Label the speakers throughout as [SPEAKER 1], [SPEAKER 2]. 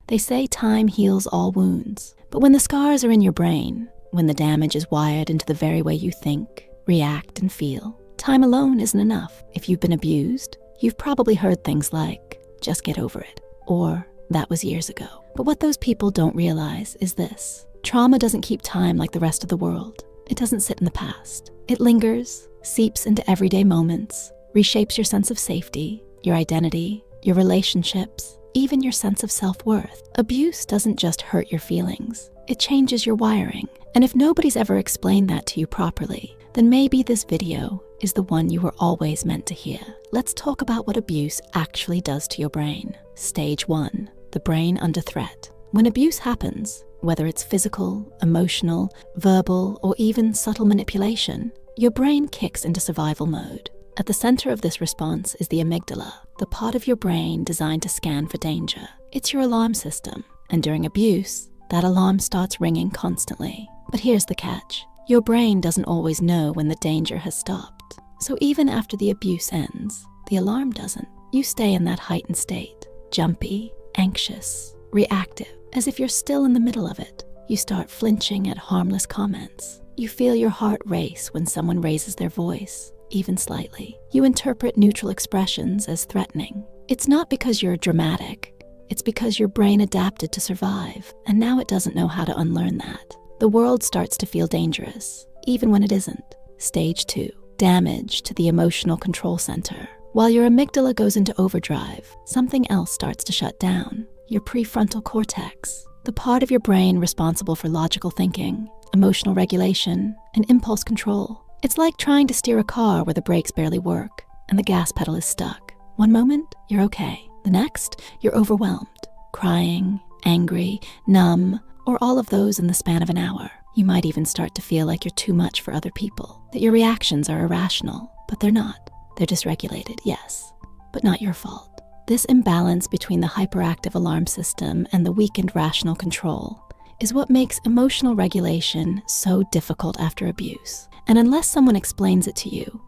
[SPEAKER 1] They say time heals all wounds. But when the scars are in your brain, when the damage is wired into the very way you think, react, and feel, time alone isn't enough. If you've been abused, you've probably heard things like, just get over it, or that was years ago. But what those people don't realize is this. Trauma doesn't keep time like the rest of the world. It doesn't sit in the past. It lingers, seeps into everyday moments, reshapes your sense of safety, your identity, your relationships, even your sense of self-worth. Abuse doesn't just hurt your feelings. It changes your wiring. And if nobody's ever explained that to you properly, then maybe this video is the one you were always meant to hear. Let's talk about what abuse actually does to your brain. Stage 1, the brain under threat. When abuse happens, whether it's physical, emotional, verbal, or even subtle manipulation, your brain kicks into survival mode. At the center of this response is the amygdala, the part of your brain designed to scan for danger. It's your alarm system, and during abuse, that alarm starts ringing constantly. But here's the catch. Your brain doesn't always know when the danger has stopped. So even after the abuse ends, the alarm doesn't. You stay in that heightened state, jumpy, anxious, reactive, as if you're still in the middle of it. You start flinching at harmless comments. You feel your heart race when someone raises their voice, even slightly. You interpret neutral expressions as threatening. It's not because you're dramatic. It's because your brain adapted to survive, and now it doesn't know how to unlearn that. The world starts to feel dangerous, even when it isn't. Stage 2, damage to the emotional control center. While your amygdala goes into overdrive, something else starts to shut down. Your prefrontal cortex, the part of your brain responsible for logical thinking, emotional regulation, and impulse control. It's like trying to steer a car where the brakes barely work and the gas pedal is stuck. One moment, you're okay. The next, you're overwhelmed, crying, angry, numb, or all of those in the span of an hour. You might even start to feel like you're too much for other people, that your reactions are irrational, but they're not. They're dysregulated, yes, but not your fault. This imbalance between the hyperactive alarm system and the weakened rational control is what makes emotional regulation so difficult after abuse. And unless someone explains it to you,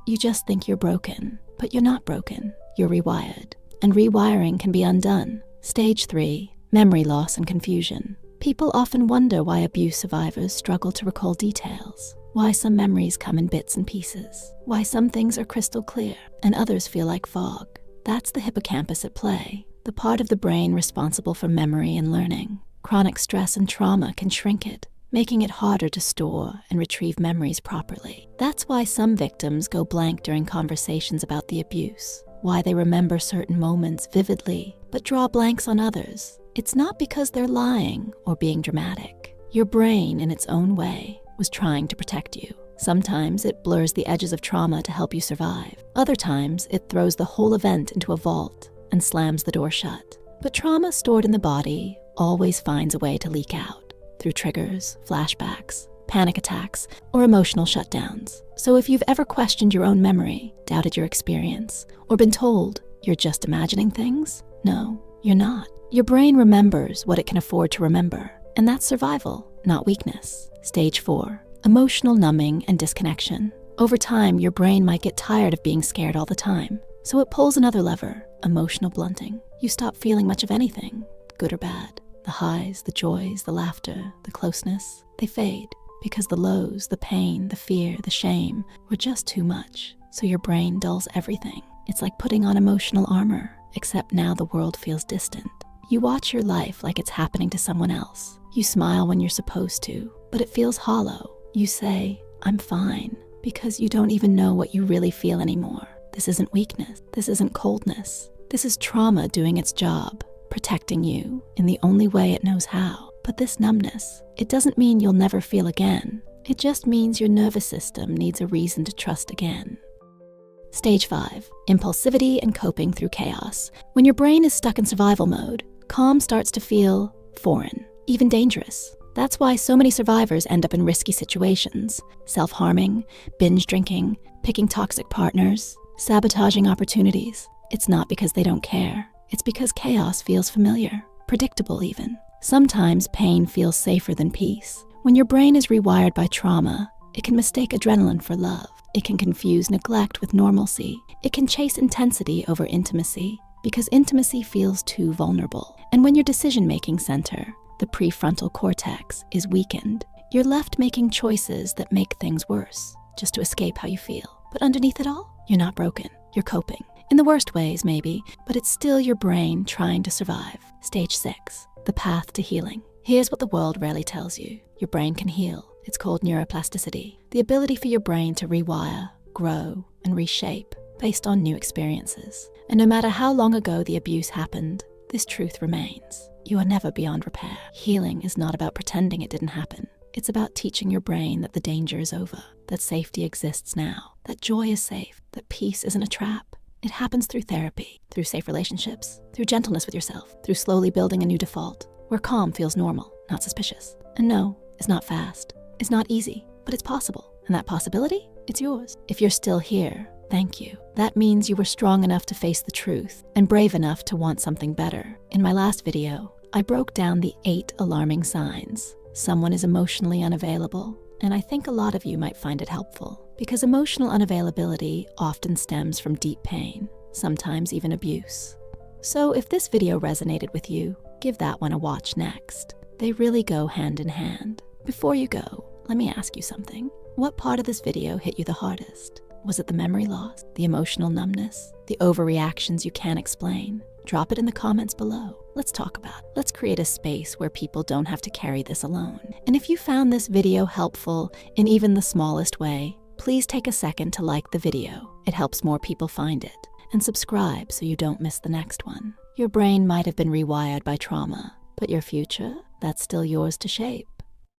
[SPEAKER 1] you just think you're broken, but you're not broken, you're rewired. And rewiring can be undone. Stage 3, memory loss and confusion. People often wonder why abuse survivors struggle to recall details, why some memories come in bits and pieces, why some things are crystal clear and others feel like fog. That's the hippocampus at play, the part of the brain responsible for memory and learning. Chronic stress and trauma can shrink it, making it harder to store and retrieve memories properly. That's why some victims go blank during conversations about the abuse, why they remember certain moments vividly, but draw blanks on others. It's not because they're lying or being dramatic. Your brain, in its own way, was trying to protect you. Sometimes it blurs the edges of trauma to help you survive. Other times, it throws the whole event into a vault and slams the door shut. But trauma stored in the body always finds a way to leak out through triggers, flashbacks, panic attacks, or emotional shutdowns. So if you've ever questioned your own memory, doubted your experience, or been told you're just imagining things, no, you're not. Your brain remembers what it can afford to remember, and that's survival, not weakness. Stage 4, emotional numbing and disconnection. Over time, your brain might get tired of being scared all the time, so it pulls another lever, emotional blunting. You stop feeling much of anything, good or bad. The highs, the joys, the laughter, the closeness, they fade because the lows, the pain, the fear, the shame were just too much. So your brain dulls everything. It's like putting on emotional armor, except now the world feels distant. You watch your life like it's happening to someone else. You smile when you're supposed to, but it feels hollow. You say, I'm fine, because you don't even know what you really feel anymore. This isn't weakness. This isn't coldness. This is trauma doing its job, protecting you in the only way it knows how. But this numbness, it doesn't mean you'll never feel again. It just means your nervous system needs a reason to trust again. Stage 5, impulsivity and coping through chaos. When your brain is stuck in survival mode, calm starts to feel foreign, even dangerous. That's why so many survivors end up in risky situations, self-harming, binge drinking, picking toxic partners, sabotaging opportunities. It's not because they don't care. It's because chaos feels familiar, predictable even. Sometimes pain feels safer than peace. When your brain is rewired by trauma, it can mistake adrenaline for love. It can confuse neglect with normalcy. It can chase intensity over intimacy. because intimacy feels too vulnerable. And when your decision-making center, the prefrontal cortex, is weakened, you're left making choices that make things worse, just to escape how you feel. But underneath it all, you're not broken. You're coping. In the worst ways, maybe, but it's still your brain trying to survive. Stage 6, the path to healing. Here's what the world rarely tells you. Your brain can heal. It's called neuroplasticity, the ability for your brain to rewire, grow, and reshape based on new experiences. And no matter how long ago the abuse happened, this truth remains. You are never beyond repair. Healing is not about pretending it didn't happen. It's about teaching your brain that the danger is over, that safety exists now, that joy is safe, that peace isn't a trap. It happens through therapy, through safe relationships, through gentleness with yourself, through slowly building a new default, where calm feels normal, not suspicious. And no, it's not fast. It's not easy, but it's possible. And that possibility, it's yours. If you're still here, thank you. That means you were strong enough to face the truth and brave enough to want something better. In my last video, I broke down the 8 alarming signs someone is emotionally unavailable, and I think a lot of you might find it helpful, because emotional unavailability often stems from deep pain, sometimes even abuse. So if this video resonated with you, give that one a watch next. They really go hand in hand. Before you go, let me ask you something. What part of this video hit you the hardest? Was it the memory loss, the emotional numbness, the overreactions you can't explain? Drop it in the comments below. Let's talk about it. Let's create a space where people don't have to carry this alone. And if you found this video helpful in even the smallest way, please take a second to like the video. It helps more people find it. And subscribe so you don't miss the next one. Your brain might have been rewired by trauma, but your future, that's still yours to shape.